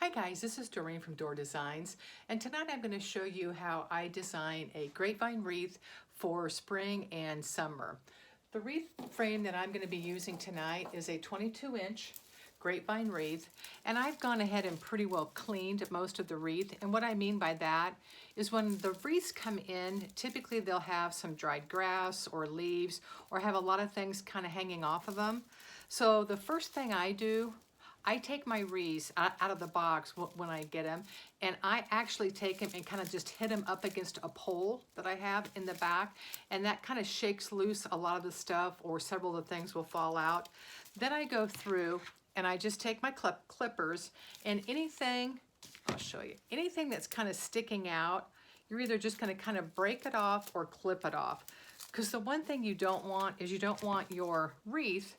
Hi guys, this is Doreen from Door Designs, and tonight I'm going to show you how I design a grapevine wreath for spring and summer. The wreath frame that I'm going to be using tonight is a 22-inch grapevine wreath, and I've gone ahead and pretty well cleaned most of the wreath. And what I mean by that is when the wreaths come in, typically they'll have some dried grass or leaves or have a lot of things kind of hanging off of them. So the first thing I do, I take my wreaths out of the box when I get them, and I actually take them and kind of just hit them up against a pole that I have in the back, and that kind of shakes loose a lot of the stuff, or several of the things will fall out. Then I go through and I just take my clippers, and anything, I'll show you, anything that's kind of sticking out, you're either just going to kind of break it off or clip it off. Because the one thing you don't want is you don't want your wreath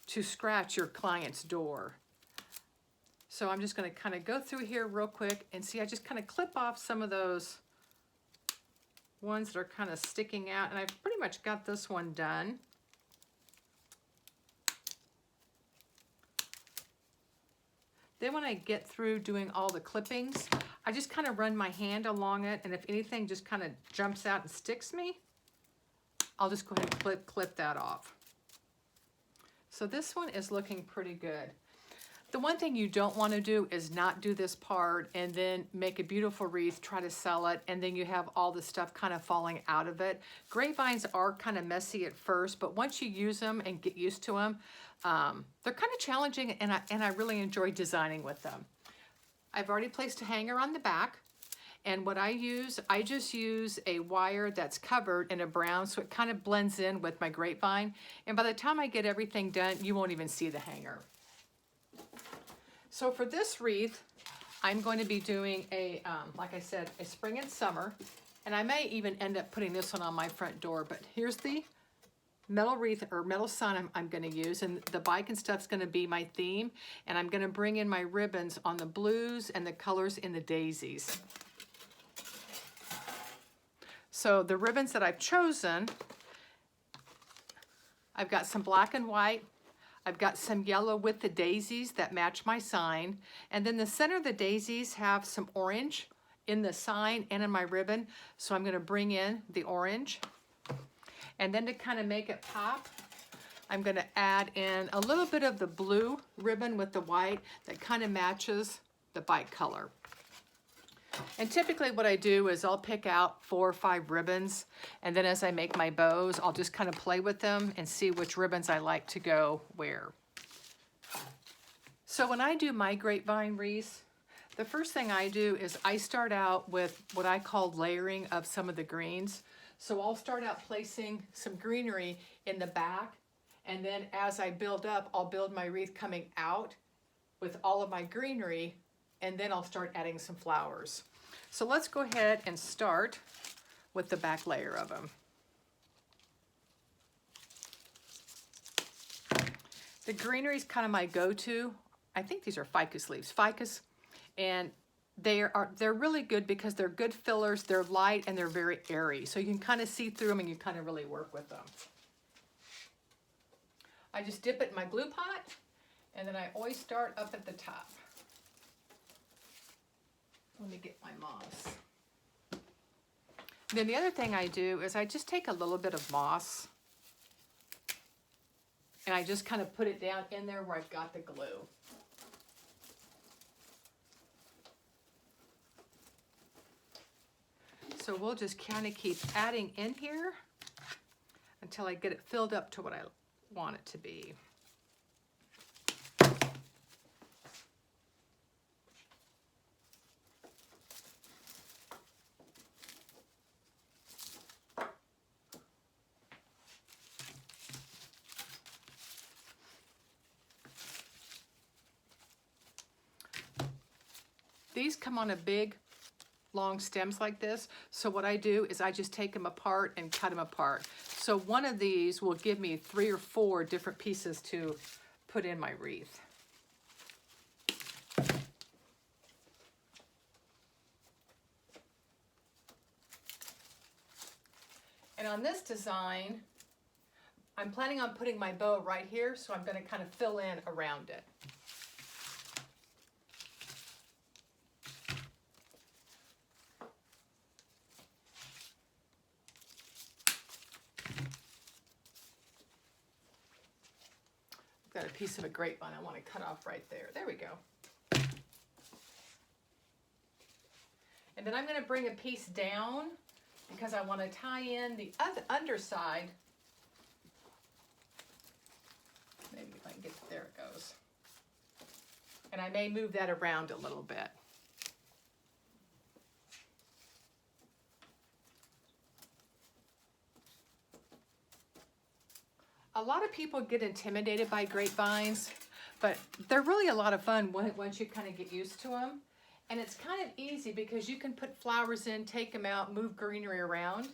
to scratch your client's door. So I'm just going to kind of go through here real quick and see, I just kind of clip off some of those ones that are kind of sticking out, and I've pretty much got this one done. Then when I get through doing all the clippings, I just kind of run my hand along it, and if anything just kind of jumps out and sticks me, I'll just go ahead and clip that off. So this one is looking pretty good. The one thing you don't want to do is not do this part and then make a beautiful wreath, try to sell it, and then you have all the stuff kind of falling out of it. Grapevines are kind of messy at first, but once you use them and get used to them, they're kind of challenging, and I really enjoy designing with them. I've already placed a hanger on the back. And what I just use a wire that's covered in a brown, so it kind of blends in with my grapevine. And by the time I get everything done, you won't even see the hanger. So for this wreath, I'm going to be doing a, like I said, a spring and summer. And I may even end up putting this one on my front door, but here's the metal wreath or metal sign I'm going to use, and the bike and stuff's going to be my theme. And I'm going to bring in my ribbons on the blues and the colors in the daisies. So the ribbons that I've chosen, I've got some black and white, I've got some yellow with the daisies that match my sign, and then the center of the daisies have some orange in the sign and in my ribbon, so I'm going to bring in the orange. And then to kind of make it pop, I'm going to add in a little bit of the blue ribbon with the white that kind of matches the bike color. And typically what I do is I'll pick out 4 or 5 ribbons, and then as I make my bows, I'll just kind of play with them and see which ribbons I like to go where. So when I do my grapevine wreaths, the first thing I do is I start out with what I call layering of some of the greens. So I'll start out placing some greenery in the back, and then as I build up, I'll build my wreath coming out with all of my greenery, and then I'll start adding some flowers. So let's go ahead and start with the back layer of them. The greenery is kind of my go-to. I think these are ficus leaves, and they're really good because they're good fillers, they're light, and they're very airy. So you can kind of see through them and you kind of really work with them. I just dip it in my glue pot, and then I always start up at the top. Let me get my moss. Then the other thing I do is I just take a little bit of moss and I just kind of put it down in there where I've got the glue. So we'll just kind of keep adding in here until I get it filled up to what I want it to be. These come on a big, long stems like this. So what I do is I just take them apart and cut them apart. So one of these will give me 3 or 4 different pieces to put in my wreath. And on this design, I'm planning on putting my bow right here, so I'm going to kind of fill in around it. got a piece of a grapevine I want to cut off right there. There we go. And then I'm going to bring a piece down because I want to tie in the underside. Maybe if I can get to, there it goes. And I may move that around a little bit. A lot of people get intimidated by grapevines, but they're really a lot of fun once you kind of get used to them. And it's kind of easy because you can put flowers in, take them out, move greenery around.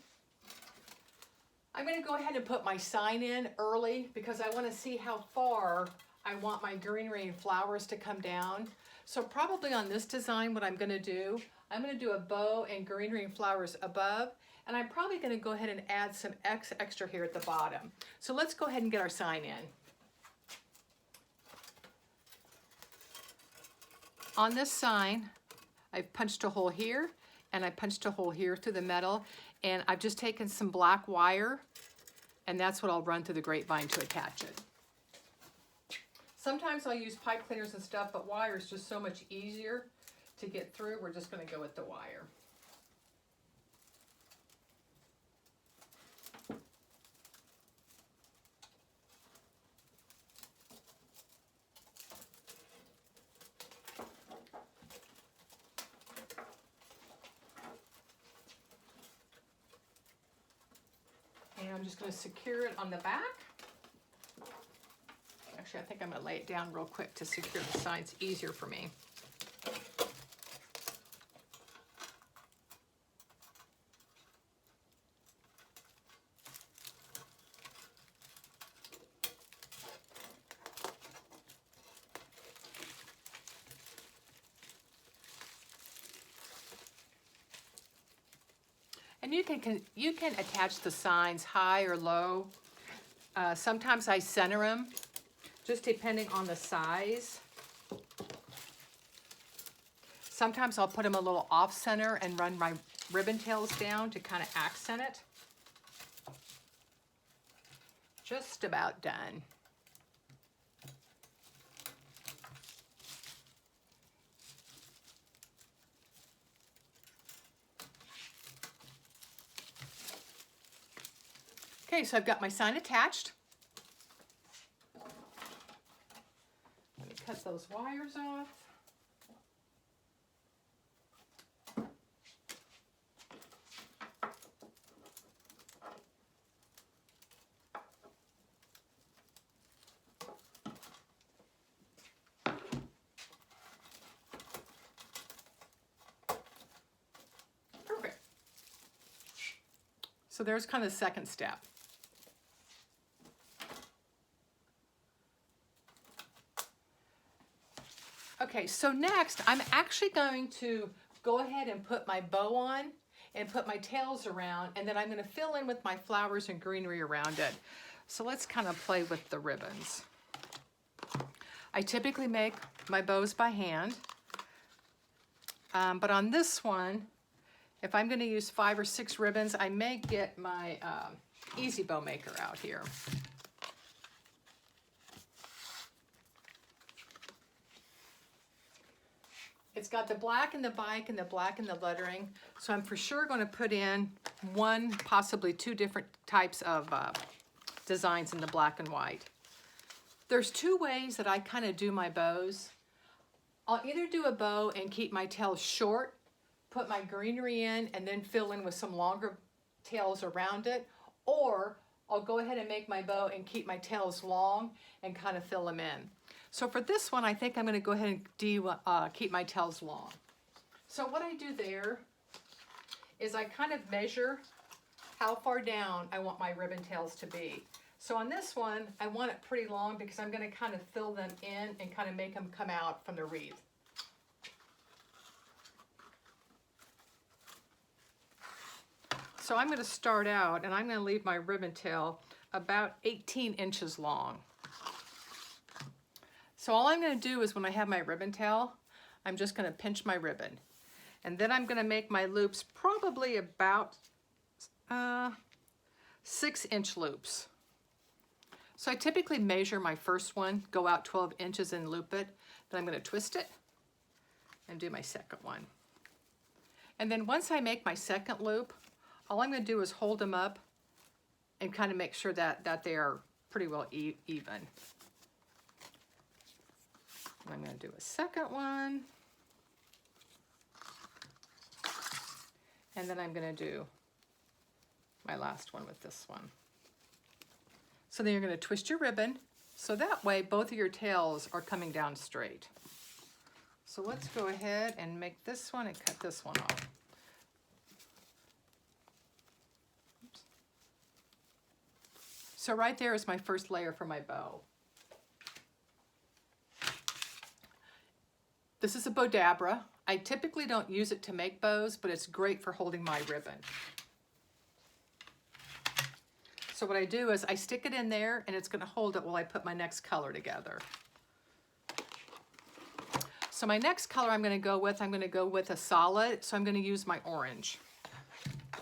I'm going to go ahead and put my sign in early because I want to see how far I want my greenery and flowers to come down. So probably on this design, what I'm going to do, I'm going to do a bow and greenery and flowers above. And I'm probably going to go ahead and add some extra here at the bottom. So let's go ahead and get our sign in. On this sign, I've punched a hole here, and I punched a hole here through the metal, and I've just taken some black wire, and that's what I'll run through the grapevine to attach it. Sometimes I'll use pipe cleaners and stuff, but wire is just so much easier to get through. We're just going to go with the wire. And I'm just going to secure it on the back. Actually, I think I'm going to lay it down real quick to secure the sign. It's easier for me. And you can attach the signs high or low. Sometimes I center them, just depending on the size. Sometimes I'll put them a little off center and run my ribbon tails down to kind of accent it. Just about done. Okay, so I've got my sign attached. Let me cut those wires off. Perfect. So there's kind of the second step. Okay, so next I'm actually going to go ahead and put my bow on and put my tails around, and then I'm going to fill in with my flowers and greenery around it. So let's kind of play with the ribbons. I typically make my bows by hand, but on this one, if I'm going to use 5 or 6 ribbons, I may get my Easy Bow Maker out here. It's got the black in the bike and the black in the lettering, so I'm for sure going to put in 1, possibly 2 different types of designs in the black and white. There's 2 ways that I kind of do my bows. I'll either do a bow and keep my tails short, put my greenery in, and then fill in with some longer tails around it, or I'll go ahead and make my bow and keep my tails long and kind of fill them in. So for this one, I think I'm going to go ahead and keep my tails long. So what I do there is I kind of measure how far down I want my ribbon tails to be. So on this one, I want it pretty long because I'm going to kind of fill them in and kind of make them come out from the wreath. So I'm going to start out, and I'm going to leave my ribbon tail about 18 inches long. So all I'm going to do is when I have my ribbon tail, I'm just going to pinch my ribbon. And then I'm going to make my loops probably about 6-inch loops. So I typically measure my first one, go out 12 inches and loop it. Then I'm going to twist it and do my second one. And then once I make my second loop, all I'm going to do is hold them up and kind of make sure that they are pretty well even. And I'm going to do a second one. And then I'm going to do my last one with this one. So then you're going to twist your ribbon, so that way both of your tails are coming down straight. So let's go ahead and make this one and cut this one off. Oops. So right there is my first layer for my bow. This is a Bodabra. I typically don't use it to make bows, but it's great for holding my ribbon. So what I do is I stick it in there and it's going to hold it while I put my next color together. So my next color I'm going to go with a solid, so I'm going to use my orange.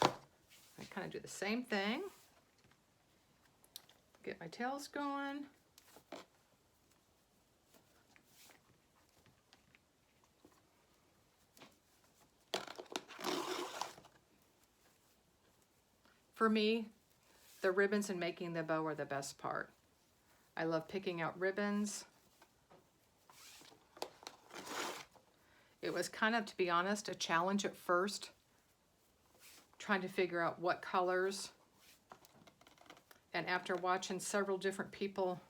I kind of do the same thing. Get my tails going. For me, the ribbons and making the bow are the best part. I love picking out ribbons. It was kind of, to be honest, a challenge at first, trying to figure out what colors. And after watching several different people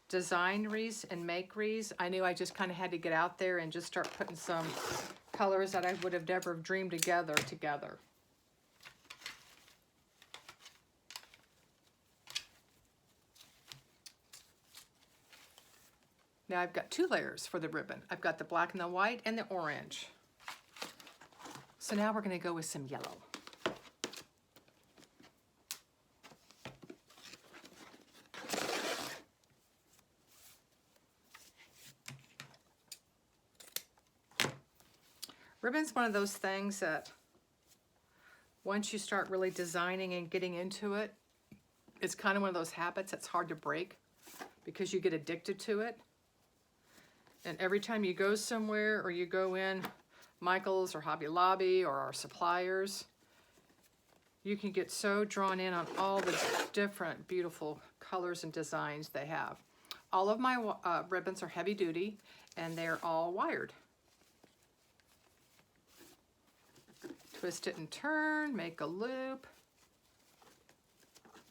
design wreaths and make wreaths, I knew I just kind of had to get out there and just start putting some colors that I would have never dreamed together. Now I've got two layers for the ribbon. I've got the black and the white and the orange. So now we're going to go with some yellow. Ribbon's one of those things that once you start really designing and getting into it, it's kind of one of those habits that's hard to break because you get addicted to it. And every time you go somewhere or you go in Michael's or Hobby Lobby or our suppliers, you can get so drawn in on all the different beautiful colors and designs they have. All of my ribbons are heavy duty and they're all wired. Twist it and turn, make a loop,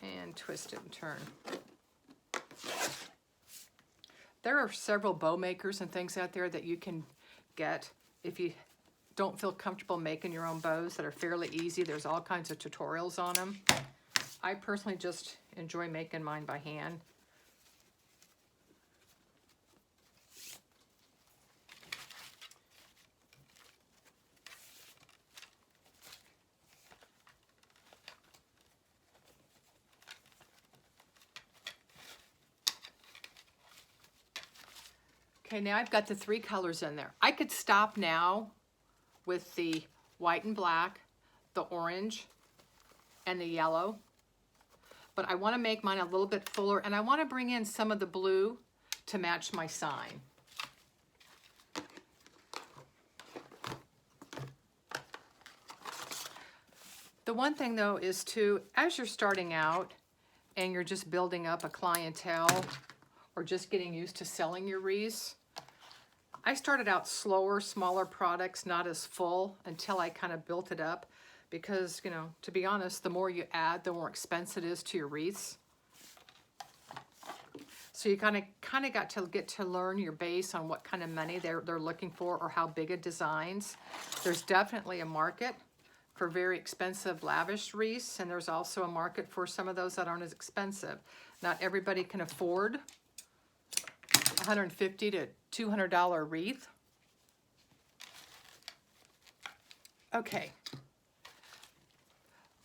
and twist it and turn. There are several bow makers and things out there that you can get if you don't feel comfortable making your own bows that are fairly easy. There's all kinds of tutorials on them. I personally just enjoy making mine by hand. Okay, now I've got the three colors in there. I could stop now with the white and black, the orange, and the yellow. But I want to make mine a little bit fuller, and I want to bring in some of the blue to match my sign. The one thing though is to, as you're starting out and you're just building up a clientele or just getting used to selling your wreaths, I started out slower, smaller products, not as full until I kind of built it up because, you know, to be honest, the more you add, the more expensive it is to your wreaths. So you kind of got to get to learn your base on what kind of money they're looking for or how big a designs. There's definitely a market for very expensive lavish wreaths, and there's also a market for some of those that aren't as expensive. Not everybody can afford $150 to $200 wreath. Okay.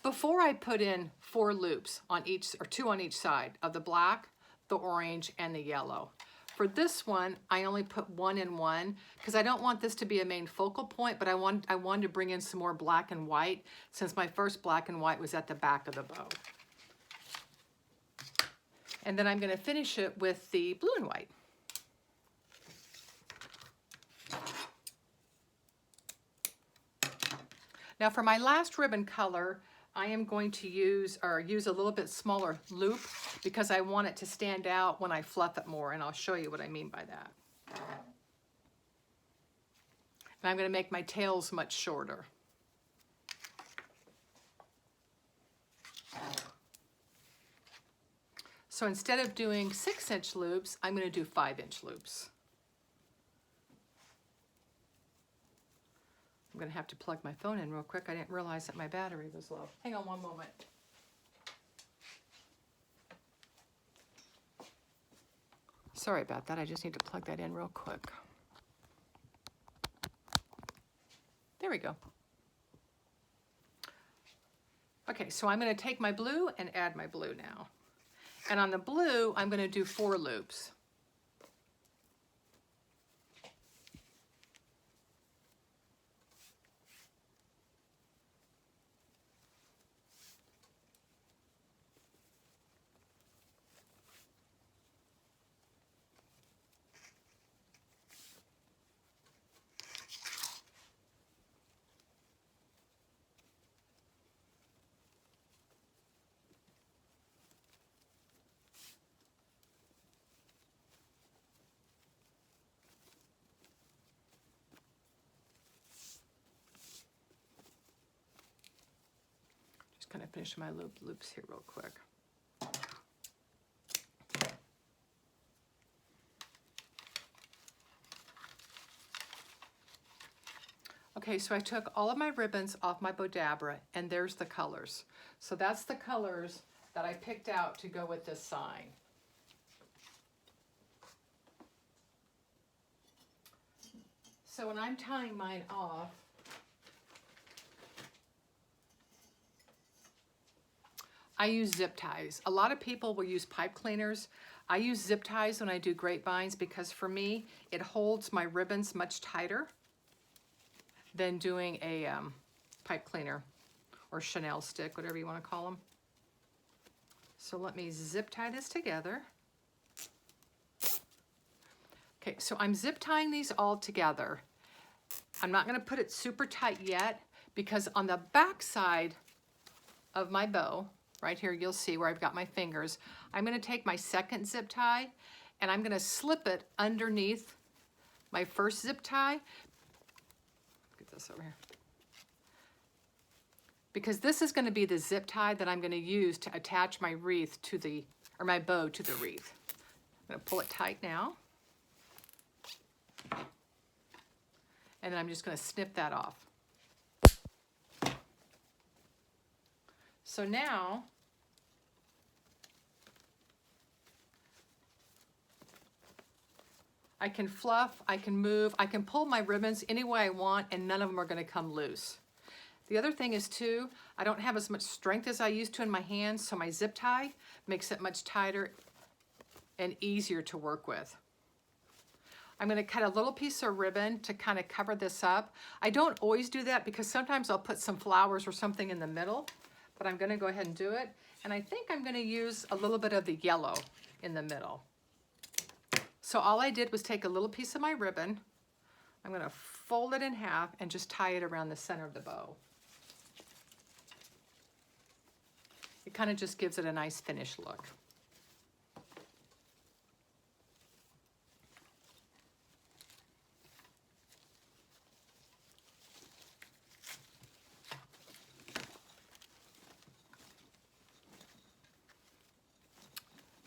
Before I put in 4 loops on each, or 2 on each side of the black, the orange, and the yellow. For this one, I only put 1 in 1 because I don't want this to be a main focal point, but I wanted to bring in some more black and white since my first black and white was at the back of the bow. And then I'm going to finish it with the blue and white. Now for my last ribbon color, I am going to use a little bit smaller loop because I want it to stand out when I fluff it more, and I'll show you what I mean by that. And I'm going to make my tails much shorter. So instead of doing 6-inch loops, I'm going to do 5-inch loops. I'm going to have to plug my phone in real quick. I didn't realize that my battery was low. Hang on one moment. Sorry about that. I just need to plug that in real quick. There we go. Okay, so I'm going to take my blue and add my blue now. And on the blue, I'm going to do 4 loops. Kind of finish my loops here real quick. Okay, so I took all of my ribbons off my Bodabra, and there's the colors. So that's the colors that I picked out to go with this sign. So when I'm tying mine off, I use zip ties. A lot of people will use pipe cleaners. I use zip ties when I do grapevines because for me, it holds my ribbons much tighter than doing a pipe cleaner or Chanel stick, whatever you want to call them. So let me zip tie this together. Okay, so I'm zip tying these all together. I'm not going to put it super tight yet because on the back side of my bow, right here, you'll see where I've got my fingers. I'm going to take my second zip tie and I'm going to slip it underneath my first zip tie. Get this over here. Because this is going to be the zip tie that I'm going to use to attach my wreath to the, or my bow to the wreath. I'm going to pull it tight now. And then I'm just going to snip that off. So now, I can fluff, I can move, I can pull my ribbons any way I want, and none of them are going to come loose. The other thing is too, I don't have as much strength as I used to in my hands, so my zip tie makes it much tighter and easier to work with. I'm going to cut a little piece of ribbon to kind of cover this up. I don't always do that because sometimes I'll put some flowers or something in the middle, but I'm going to go ahead and do it. And I think I'm going to use a little bit of the yellow in the middle. So all I did was take a little piece of my ribbon. I'm going to fold it in half and just tie it around the center of the bow. It kind of just gives it a nice finished look.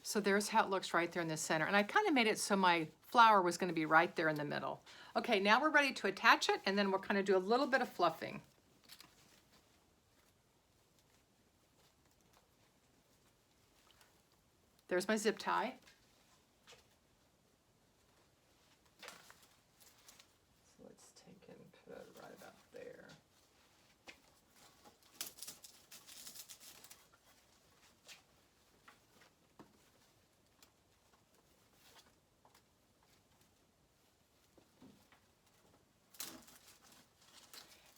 So there's how it looks right there in the center. And I kind of made it so my flower was going to be right there in the middle. Okay, now we're ready to attach it, and then we'll kind of do a little bit of fluffing. There's my zip tie. So let's take it and put it right about there.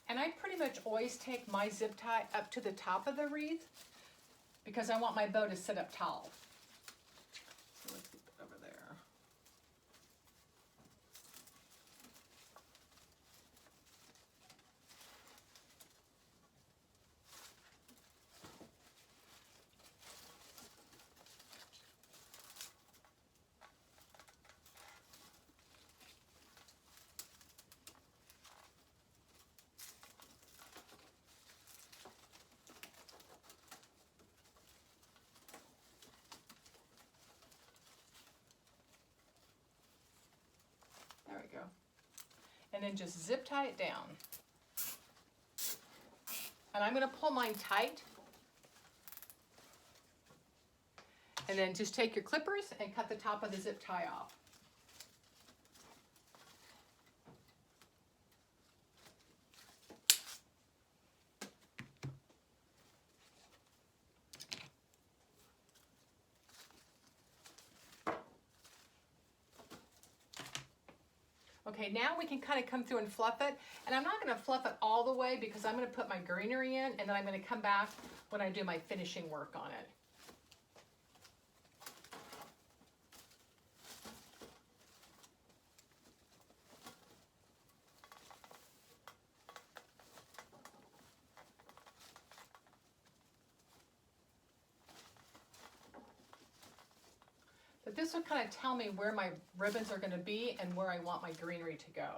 And I pretty much always take my zip tie up to the top of the wreath because I want my bow to sit up tall. then just zip tie it down. And I'm going to pull mine tight. And then just take your clippers and cut the top of the zip tie off. Okay, now we can kind of come through and fluff it. And I'm not going to fluff it all the way because I'm going to put my greenery in, and then I'm going to come back when I do my finishing work on it. But this will kind of tell me where my ribbons are going to be and where I want my greenery to go.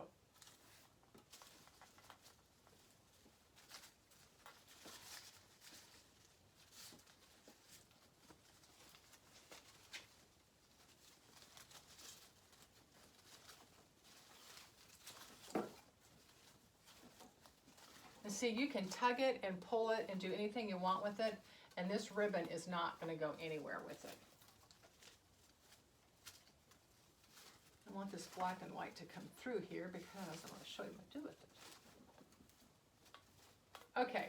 And see, you can tug it and pull it and do anything you want with it, and this ribbon is not going to go anywhere with it. I want this black and white to come through here because I want to show you what I do with it. Okay,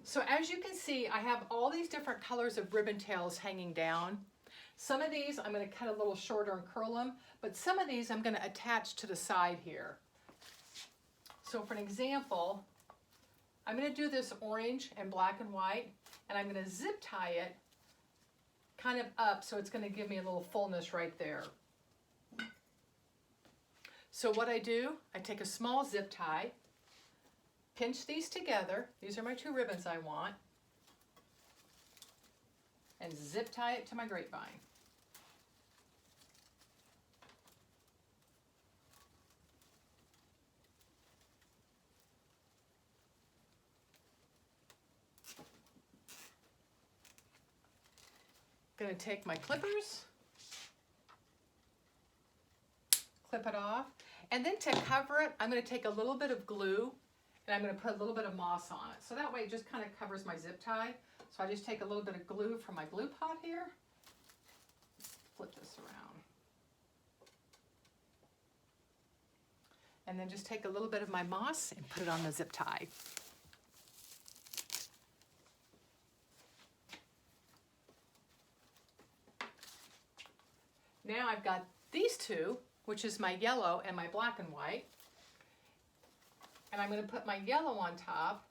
so as you can see, I have all these different colors of ribbon tails hanging down. Some of these I'm going to cut a little shorter and curl them, but some of these I'm going to attach to the side here. So for an example, I'm going to do this orange and black and white, and I'm going to zip tie it kind of up so it's going to give me a little fullness right there. So what I do, I take a small zip tie, pinch these together. These are my two ribbons I want. And zip tie it to my grapevine. Going to take my clippers, clip it off, and then to cover it, I'm going to take a little bit of glue and I'm going to put a little bit of moss on it. So that way it just kind of covers my zip tie. So I just take a little bit of glue from my glue pot here, flip this around, and then just take a little bit of my moss and put it on the zip tie. Now I've got these two, which is my yellow and my black and white. And I'm going to put my yellow on top,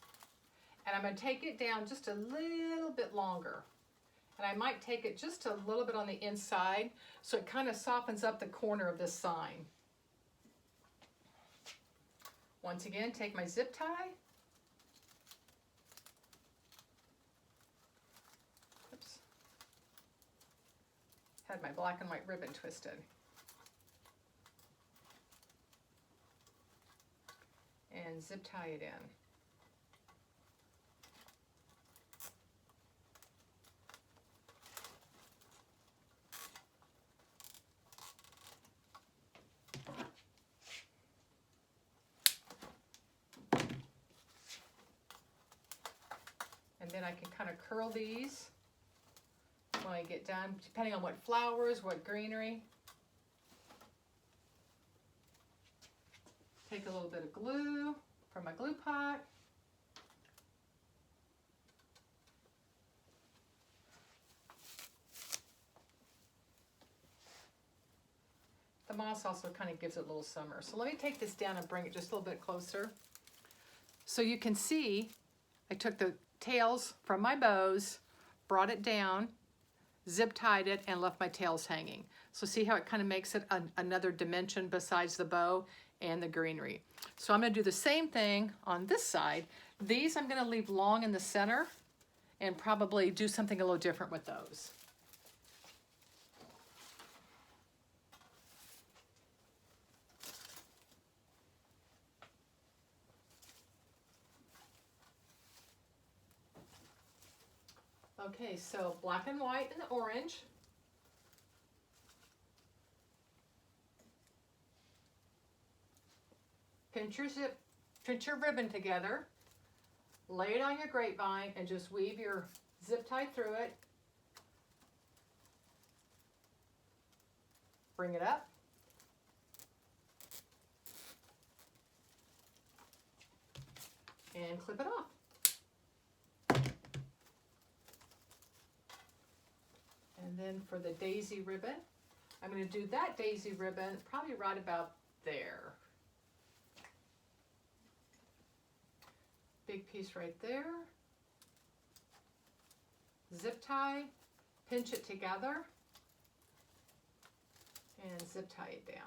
and I'm going to take it down just a little bit longer. And I might take it just a little bit on the inside so it kind of softens up the corner of this sign. Once again, take my zip tie. Oops. Had my black and white ribbon twisted. And zip tie it in. And then I can kind of curl these when I get done, depending on what flowers, what greenery. Take a little bit of glue from my glue pot. The moss also kind of gives it a little summer. So let me take this down and bring it just a little bit closer. So you can see I took the tails from my bows, brought it down, zip tied it, and left my tails hanging. So see how it kind of makes it another dimension besides the bow and the greenery. So I'm going to do the same thing on this side. These I'm going to leave long in the center and probably do something a little different with those. Okay, so black and white and the orange. pinch your ribbon together, lay it on your grapevine, and just weave your zip tie through it. Bring it up. And clip it off. And then for the daisy ribbon, I'm going to do that daisy ribbon probably right about there. Big piece right there. Zip tie, pinch it together, and zip tie it down.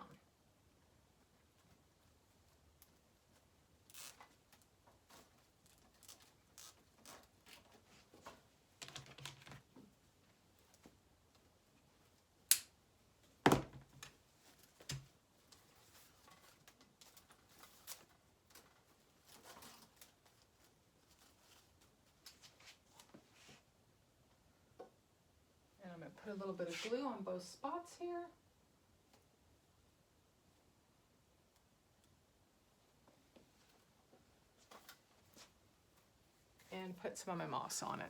And I'm going to put a little bit of glue on both spots here. And put some of my moss on it.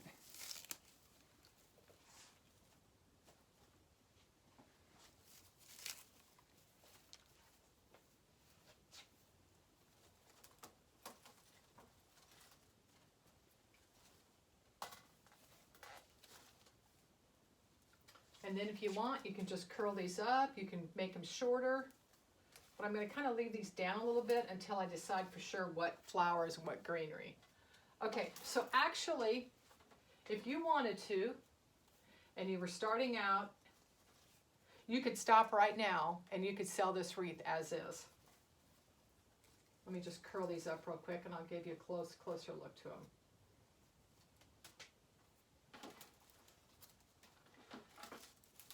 And then if you want, you can just curl these up. You can make them shorter. But I'm going to kind of leave these down a little bit until I decide for sure what flowers and what greenery. Okay, so actually, if you wanted to, and you were starting out, you could stop right now and you could sell this wreath as is. Let me just curl these up real quick and I'll give you a closer look to them.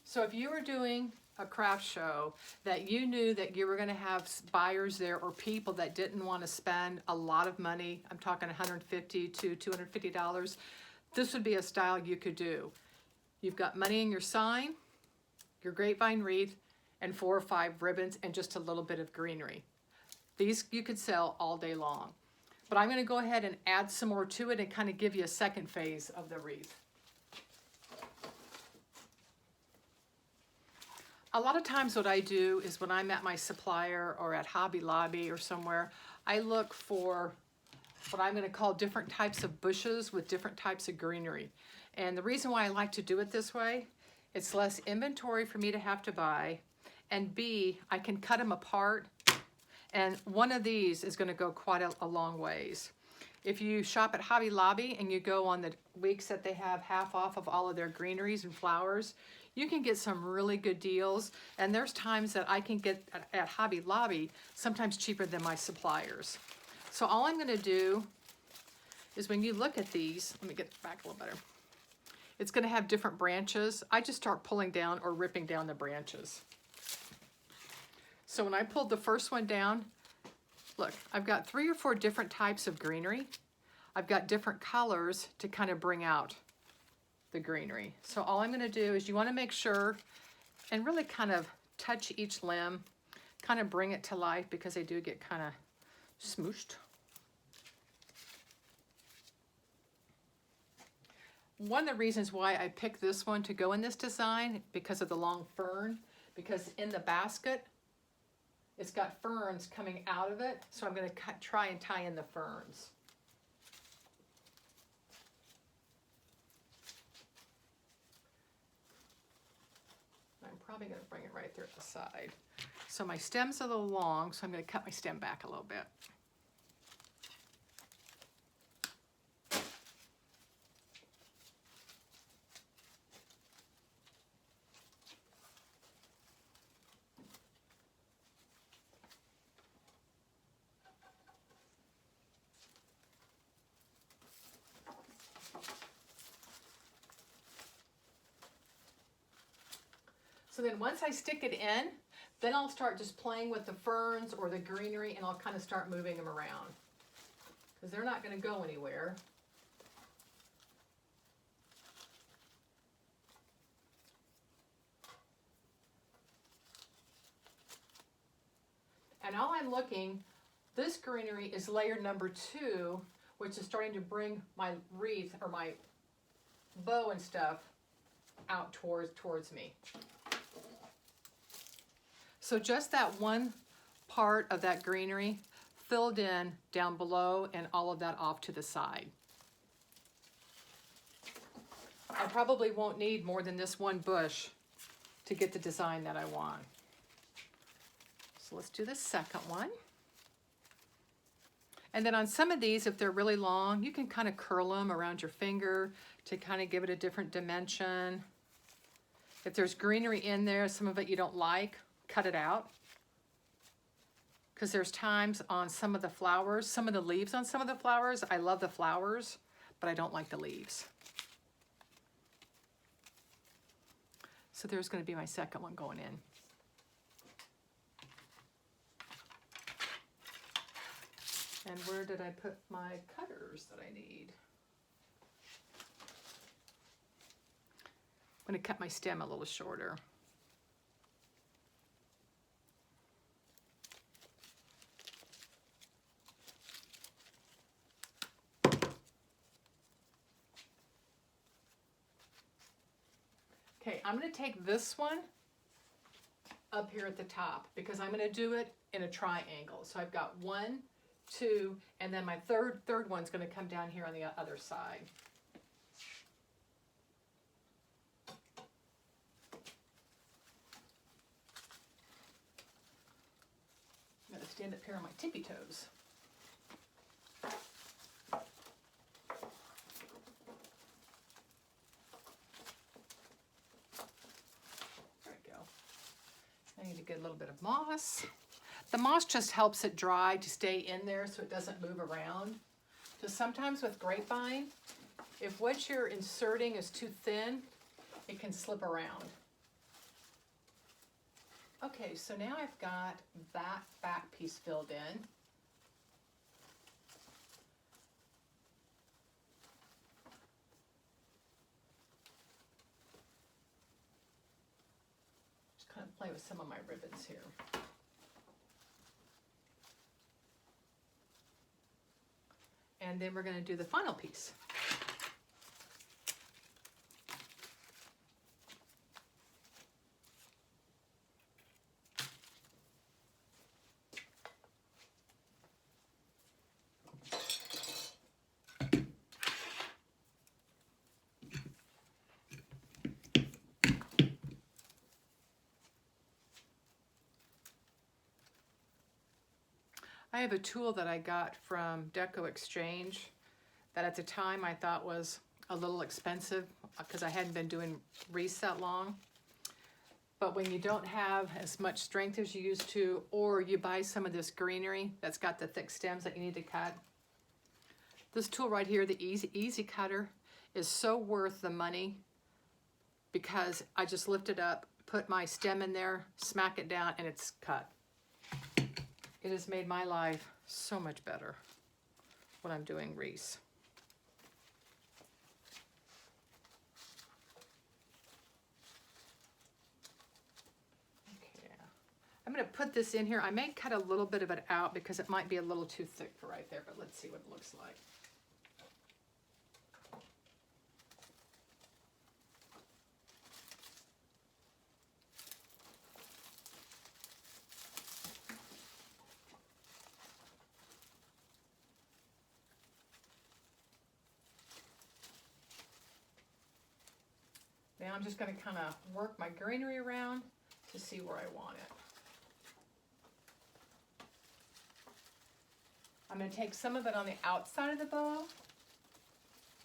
So if you were doing a craft show that you knew that you were going to have buyers there or people that didn't want to spend a lot of money, I'm talking $150 to $250, this would be a style you could do. You've got money in your sign, your grapevine wreath, and 4 or 5 ribbons and just a little bit of greenery. These you could sell all day long. But I'm going to go ahead and add some more to it and kind of give you a second phase of the wreath. A lot of times what I do is when I'm at my supplier or at Hobby Lobby or somewhere, I look for what I'm going to call different types of bushes with different types of greenery. And the reason why I like to do it this way, it's less inventory for me to have to buy, and B, I can cut them apart, and one of these is going to go quite a long ways. If you shop at Hobby Lobby and you go on the weeks that they have half off of all of their greeneries and flowers, you can get some really good deals, and there's times that I can get at Hobby Lobby sometimes cheaper than my suppliers. So all I'm going to do is when you look at these, let me get back a little better. It's going to have different branches. I just start pulling down or ripping down the branches. So when I pulled the first one down, look, I've got 3 or 4 different types of greenery. I've got different colors to kind of bring out the greenery. So all I'm going to do is you want to make sure and really kind of touch each limb, kind of bring it to life because they do get kind of smooshed. One of the reasons why I picked this one to go in this design because of the long fern, because in the basket it's got ferns coming out of it, so I'm going to try and tie in the ferns. I'm probably going to bring it right there at the side. So my stem's a little long, so I'm going to cut my stem back a little bit. So then once I stick it in, then I'll start just playing with the ferns or the greenery, and I'll kind of start moving them around because they're not going to go anywhere. And all I'm looking This greenery is layer number 2, which is starting to bring my wreath or my bow and stuff out towards me. So just that one part of that greenery filled in down below and all of that off to the side. I probably won't need more than this one bush to get the design that I want. So let's do the second one. And then on some of these, if they're really long, you can kind of curl them around your finger to kind of give it a different dimension. If there's greenery in there, some of it you don't like, cut it out. Because there's times on some of the flowers, some of the leaves on some of the flowers, I love the flowers, but I don't like the leaves. So there's going to be my second one going in. And where did I put my cutters that I need? I'm going to cut my stem a little shorter. Okay, I'm going to take this one up here at the top because I'm going to do it in a triangle. So I've got 1, 2, and then my third one's going to come down here on the other side. I'm going to stand up here on my tippy toes. I need to get a little bit of moss. The moss just helps it dry to stay in there so it doesn't move around. So sometimes with grapevine, if what you're inserting is too thin, it can slip around. Okay, so now I've got that back piece filled in. Kind of play with some of my ribbons here. And then we're going to do the final piece. I have a tool that I got from Deco Exchange that at the time I thought was a little expensive because I hadn't been doing wreaths that long. But when you don't have as much strength as you used to, or you buy some of this greenery that's got the thick stems that you need to cut, this tool right here, the Easy Cutter, is so worth the money because I just lift it up, put my stem in there, smack it down, and it's cut. It has made my life so much better when I'm doing wreaths. Okay, I'm going to put this in here. I may cut a little bit of it out because it might be a little too thick for right there, but let's see what it looks like. Now I'm just going to kind of work my greenery around to see where I want it. I'm going to take some of it on the outside of the bow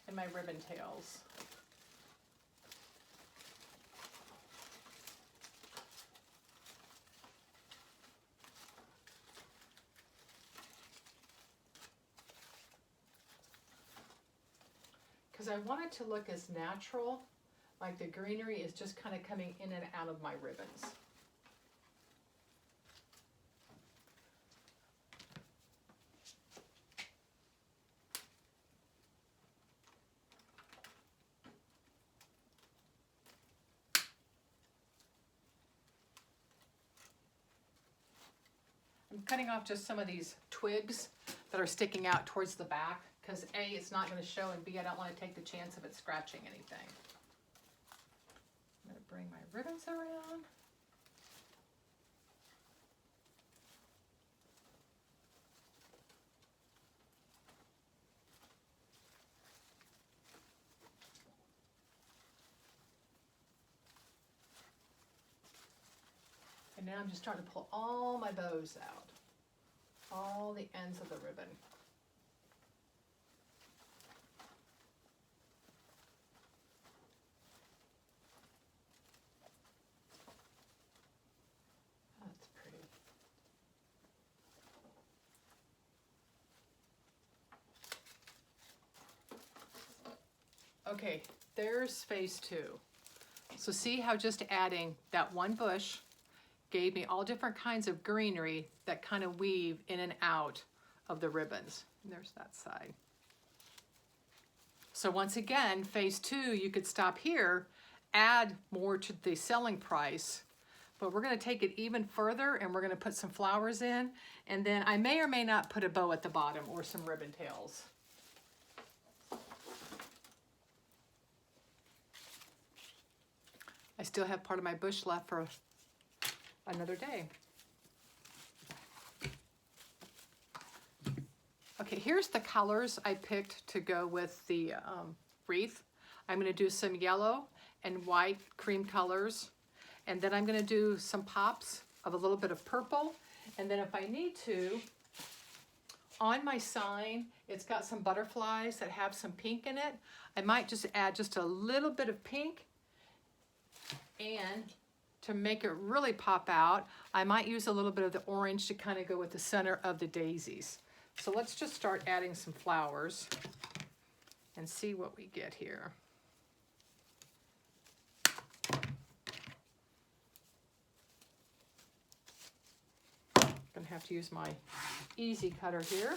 and my ribbon tails. Because I want it to look as natural, like the greenery is just kind of coming in and out of my ribbons. I'm I'm cutting off just some of these twigs that are sticking out towards the back because A, it's not going to show, and B, I don't want to take the chance of it scratching anything. I'm going to bring my ribbons around. And now I'm just starting to pull all my bows out, all the ends of the ribbon. That's pretty. Okay, there's phase 2. So see how just adding that one bush gave me all different kinds of greenery that kind of weave in and out of the ribbons. And there's that side. So once again, phase 2, you could stop here, add more to the selling price, but we're going to take it even further and we're going to put some flowers in, and then I may or may not put a bow at the bottom or some ribbon tails. I still have part of my bush left for another day. Okay, here's the colors I picked to go with the wreath. I'm going to do some yellow and white cream colors, and then I'm going to do some pops of a little bit of purple, and then if I need to, on my sign, it's got some butterflies that have some pink in it. I might just add just a little bit of pink, and to make it really pop out, I might use a little bit of the orange to kind of go with the center of the daisies. So let's just start adding some flowers and see what we get here. Gonna have to use my easy cutter here.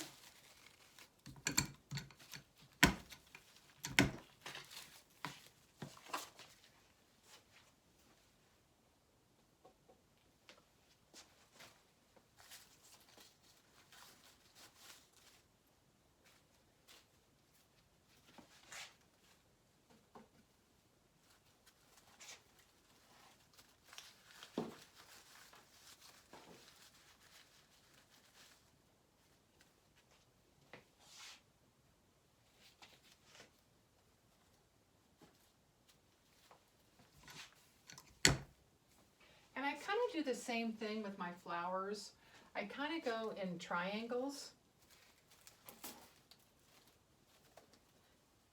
And I kind of do the same thing with my flowers. I kind of go in triangles.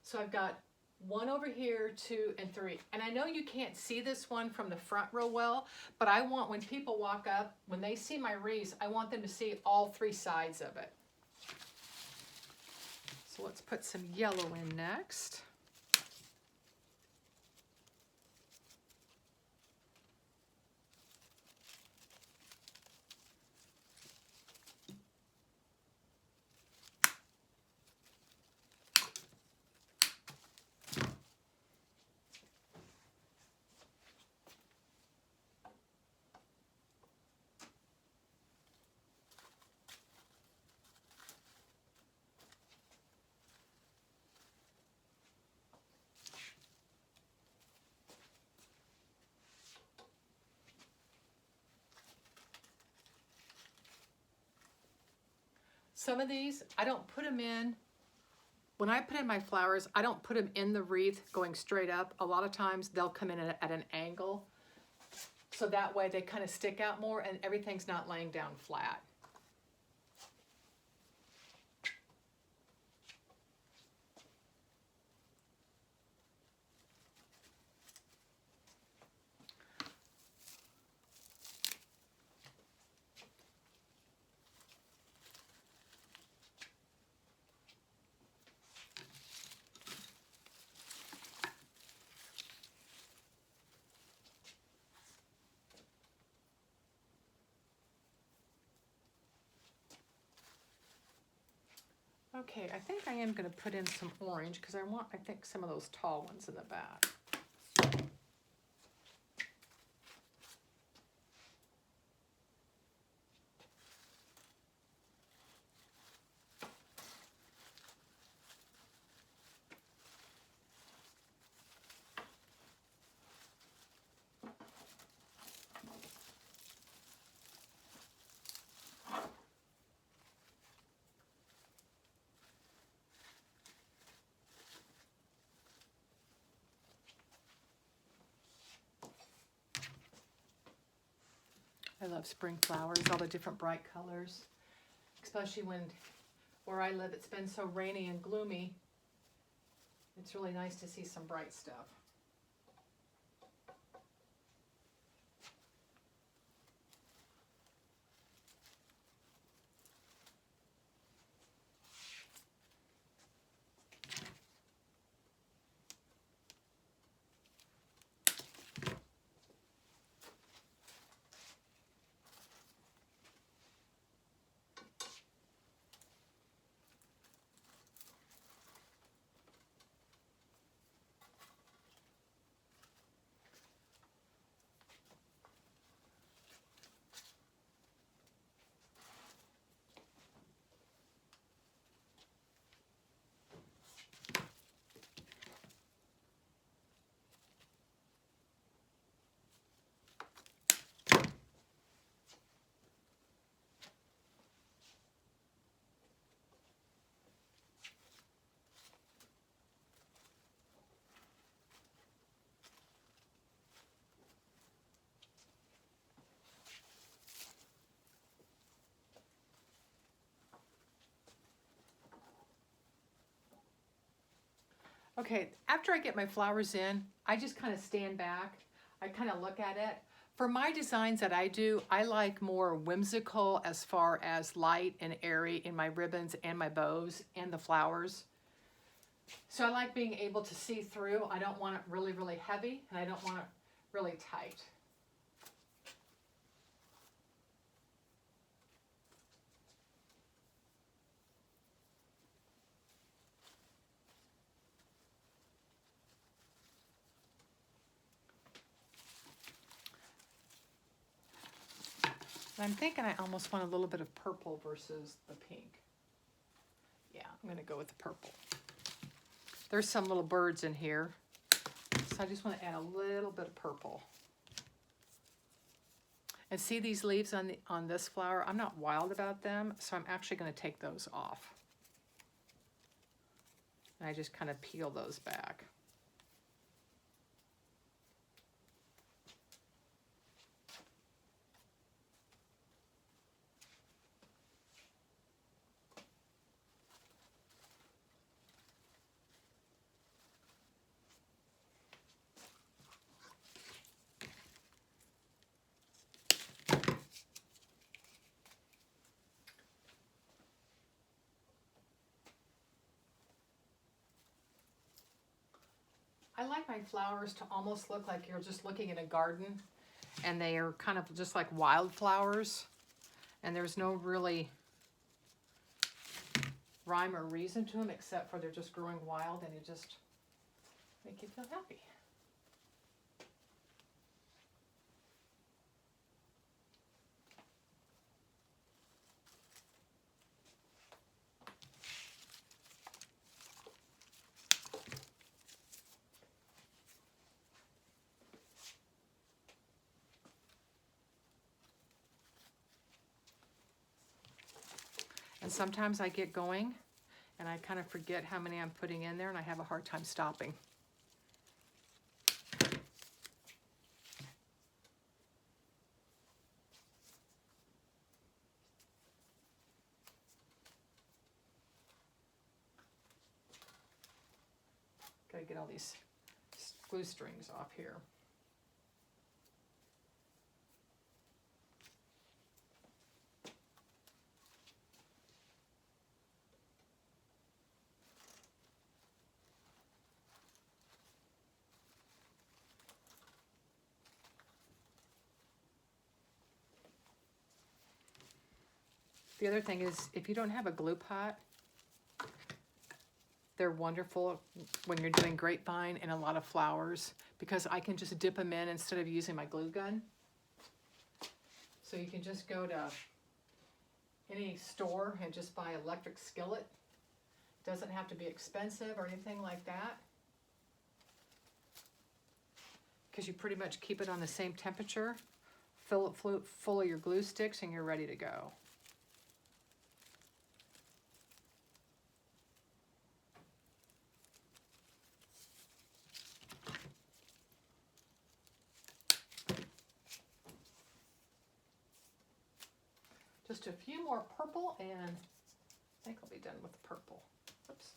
So I've got 1 over here, 2, and 3. And I know you can't see this one from the front real well, but I want when people walk up, when they see my wreaths, I want them to see all 3 sides of it. So let's put some yellow in next. Some of these, I don't put them in. When I put in my flowers, I don't put them in the wreath going straight up. A lot of times they'll come in at an angle. So that way they kind of stick out more and everything's not laying down flat. Okay, I think I am going to put in some orange because I think, some of those tall ones in the back. love spring flowers, all the different bright colors, especially when where I live it's been so rainy and gloomy. It's really nice to see some bright stuff. Okay, after I get my flowers in, I just kind of stand back. I kind of look at it. For my designs that I do, I like more whimsical as far as light and airy in my ribbons and my bows and the flowers. So I like being able to see through. I don't want it really, really heavy, and I don't want it really tight. And I'm thinking I almost want a little bit of purple versus the pink. Yeah, I'm gonna go with the purple. There's some little birds in here, so I just want to add a little bit of purple. And see these leaves on this flower? I'm not wild about them, so I'm actually going to take those off. And I just kind of peel those back. I like my flowers to almost look like you're just looking in a garden, and they are kind of just like wildflowers, and there's no really rhyme or reason to them except for they're just growing wild and they just make you feel happy. And sometimes I get going and I kind of forget how many I'm putting in there and I have a hard time stopping. Gotta get all these glue strings off here. The other thing is, if you don't have a glue pot, they're wonderful when you're doing grapevine and a lot of flowers because I can just dip them in instead of using my glue gun. So you can just go to any store and just buy an electric skillet. Doesn't have to be expensive or anything like that, because you pretty much keep it on the same temperature, fill it full of your glue sticks, and you're ready to go. just a few more purple, and I think I'll be done with the purple. Oops.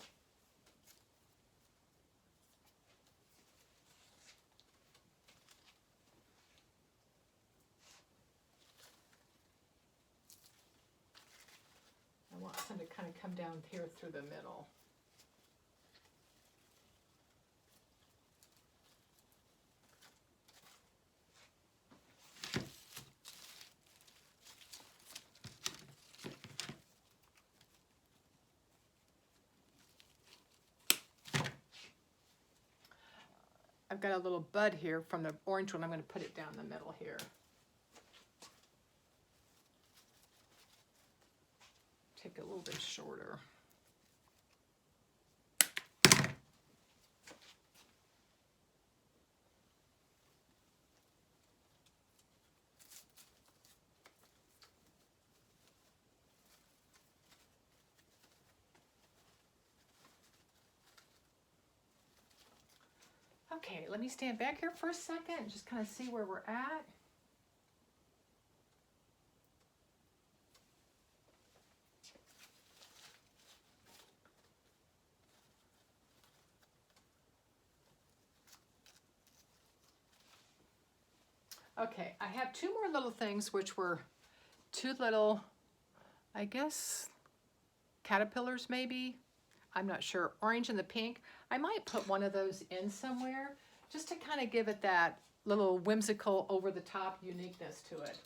I want some to kind of come down here through the middle. I've got a little bud here from the orange one. I'm going to put it down the middle here. Take it a little bit shorter. Okay, let me stand back here for a second and just kind of see where we're at. Okay, I have two more little things, which were two little, I guess, caterpillars maybe. I'm not sure. Orange and the pink. I might put one of those in somewhere just to kind of give it that little whimsical, over-the-top uniqueness to it.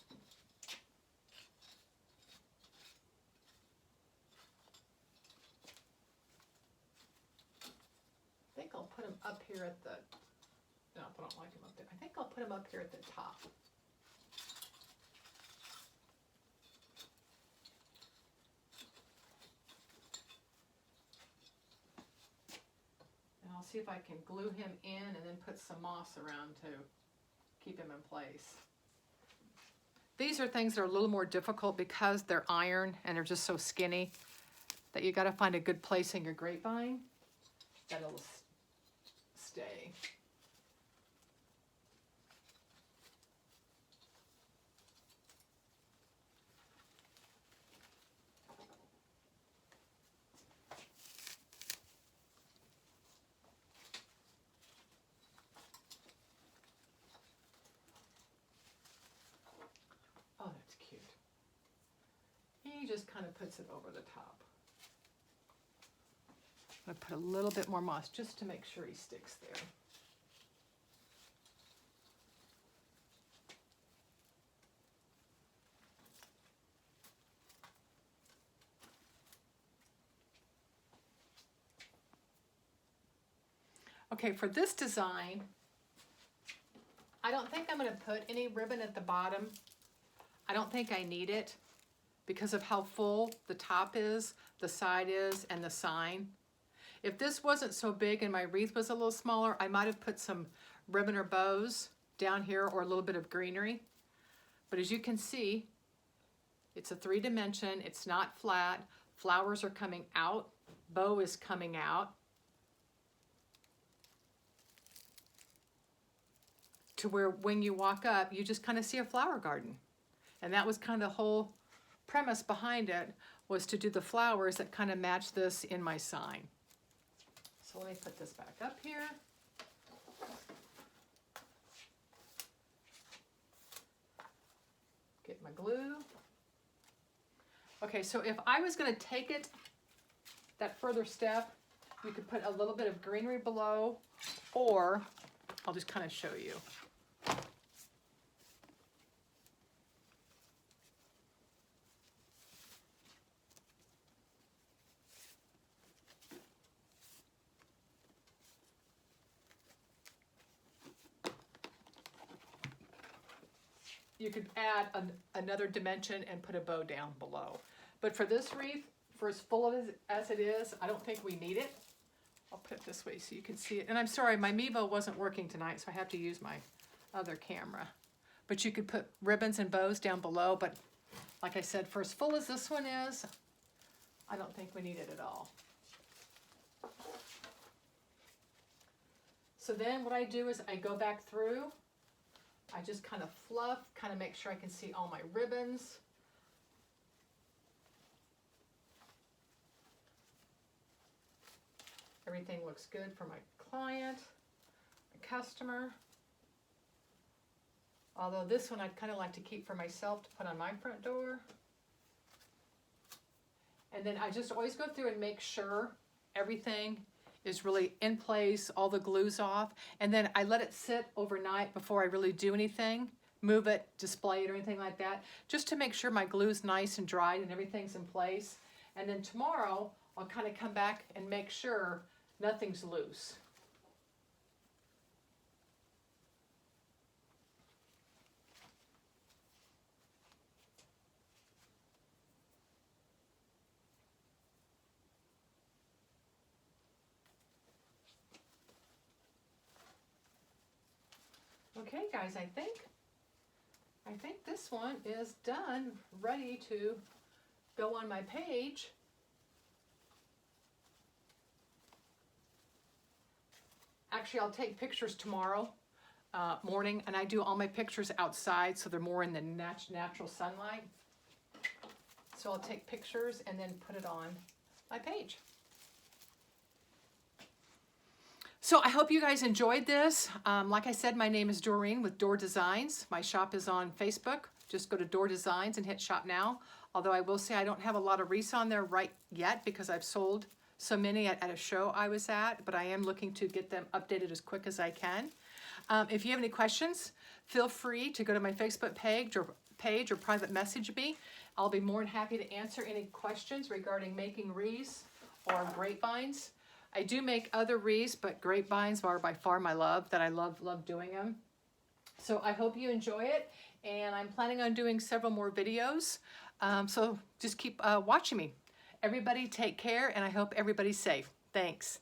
I think I'll put them up here at the, no, I don't like them up there. I think I'll put them up here at the top. And I'll see if I can glue him in and then put some moss around to keep him in place. These are things that are a little more difficult because they're iron and they're just so skinny that you got to find a good place in your grapevine that'll stay. Oh, that's cute. He just kind of puts it over the top. I'm going to put a little bit more moss just to make sure he sticks there. Okay, for this design, I don't think I'm going to put any ribbon at the bottom. I don't think I need it because of how full the top is, the side is, and the sign. If this wasn't so big and my wreath was a little smaller, I might have put some ribbon or bows down here or a little bit of greenery. But as you can see, it's a 3-dimension, it's not flat, flowers are coming out, bow is coming out. To where when you walk up, you just kind of see a flower garden. And that was kind of the whole premise behind it, was to do the flowers that kind of match this in my sign. So let me put this back up here. Get my glue. Okay, so if I was going to take it that further step, you could put a little bit of greenery below, or I'll just kind of show you. You could add another dimension and put a bow down below. But for this wreath, for as full as it is, I don't think we need it. I'll put it this way so you can see it. And I'm sorry, my Mevo wasn't working tonight, so I have to use my other camera. But you could put ribbons and bows down below, but like I said, for as full as this one is, I don't think we need it at all. So then what I do is I go back through, I just kind of fluff, kind of make sure I can see all my ribbons. Everything looks good for my client, my customer. Although this one I'd kind of like to keep for myself to put on my front door. And then I just always go through and make sure everything is really in place, all the glue's off. And then I let it sit overnight before I really do anything, move it, display it, or anything like that, just to make sure my glue's nice and dried and everything's in place. And then tomorrow, I'll kind of come back and make sure nothing's loose. Okay guys, I think this one is done, ready to go on my page. Actually, I'll take pictures tomorrow morning, and I do all my pictures outside, so they're more in the natural sunlight. So I'll take pictures and then put it on my page. So I hope you guys enjoyed this. Like I said, my name is Doreen with Door Designs. My shop is on Facebook. Just go to Door Designs and hit shop now. Although I will say I don't have a lot of wreaths on there right yet because I've sold so many at a show I was at, but I am looking to get them updated as quick as I can. If you have any questions, feel free to go to my Facebook page or private message me. I'll be more than happy to answer any questions regarding making wreaths or grapevines. I do make other wreaths, but grapevines are by far my love, that I love doing them. So I hope you enjoy it, and I'm planning on doing several more videos. So just keep watching me. Everybody take care, and I hope everybody's safe. Thanks.